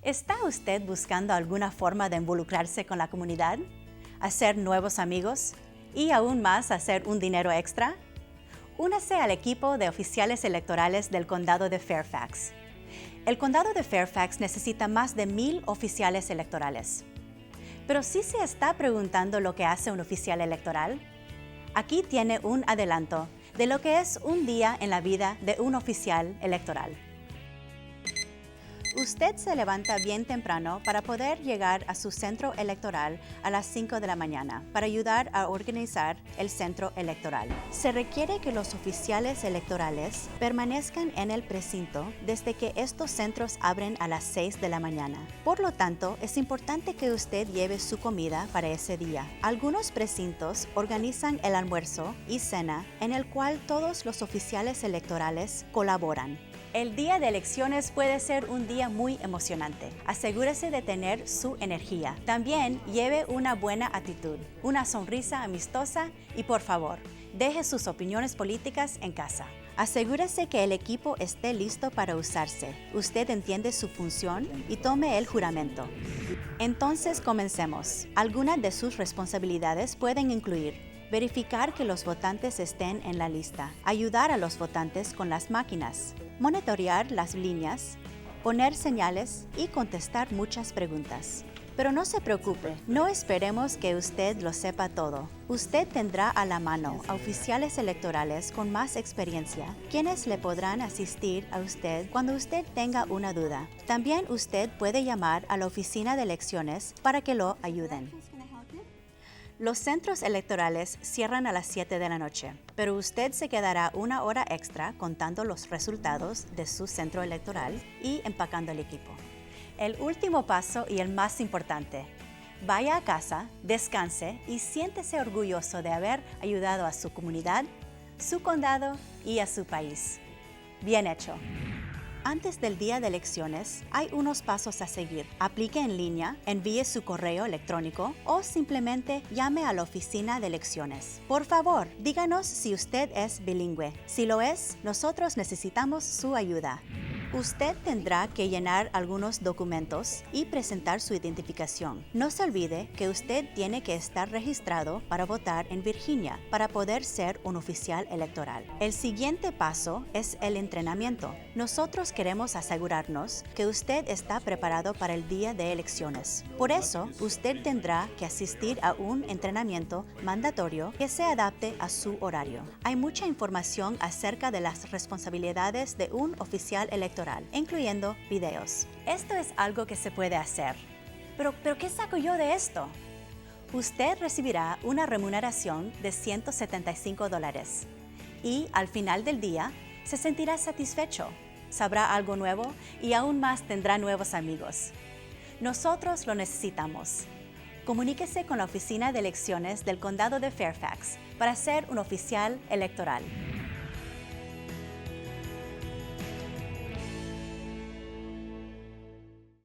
¿Está usted buscando alguna forma de involucrarse con la comunidad, hacer nuevos amigos y aún más hacer un dinero extra? Únase al equipo de oficiales electorales del Condado de Fairfax. El Condado de Fairfax necesita más de 1,000 oficiales electorales. Pero ¿sí se está preguntando lo que hace un oficial electoral? Aquí tiene un adelanto de lo que es un día en la vida de un oficial electoral. Usted se levanta bien temprano para poder llegar a su centro electoral a las 5 de la mañana para ayudar a organizar el centro electoral. Se requiere que los oficiales electorales permanezcan en el precinto desde que estos centros abren a las 6 de la mañana. Por lo tanto, es importante que usted lleve su comida para ese día. Algunos precintos organizan el almuerzo y cena en el cual todos los oficiales electorales colaboran. El día de elecciones puede ser un día muy emocionante. Asegúrese de tener su energía. También lleve una buena actitud, una sonrisa amistosa y, por favor, deje sus opiniones políticas en casa. Asegúrese que el equipo esté listo para usarse. Usted entiende su función y tome el juramento. Entonces, comencemos. Algunas de sus responsabilidades pueden incluir verificar que los votantes estén en la lista, ayudar a los votantes con las máquinas, monitorear las líneas, poner señales y contestar muchas preguntas. Pero no se preocupe, no esperemos que usted lo sepa todo. Usted tendrá a la mano a oficiales electorales con más experiencia, quienes le podrán asistir a usted cuando usted tenga una duda. También usted puede llamar a la oficina de elecciones para que lo ayuden. Los centros electorales cierran a las 7 de la noche, pero usted se quedará una hora extra contando los resultados de su centro electoral y empacando el equipo. El último paso y el más importante: vaya a casa, descanse y siéntese orgulloso de haber ayudado a su comunidad, su condado y a su país. Bien hecho. Antes del día de elecciones, hay unos pasos a seguir. Aplique en línea, envíe su correo electrónico o simplemente llame a la oficina de elecciones. Por favor, díganos si usted es bilingüe. Si lo es, nosotros necesitamos su ayuda. Usted tendrá que llenar algunos documentos y presentar su identificación. No se olvide que usted tiene que estar registrado para votar en Virginia para poder ser un oficial electoral. El siguiente paso es el entrenamiento. Nosotros queremos asegurarnos que usted está preparado para el día de elecciones. Por eso, usted tendrá que asistir a un entrenamiento mandatorio que se adapte a su horario. Hay mucha información acerca de las responsabilidades de un oficial electoral, incluyendo videos. Esto es algo que se puede hacer. ¿Pero qué saco yo de esto? Usted recibirá una remuneración de $175 y al final del día se sentirá satisfecho, sabrá algo nuevo y aún más tendrá nuevos amigos. Nosotros lo necesitamos. Comuníquese con la oficina de elecciones del Condado de Fairfax para ser un oficial electoral.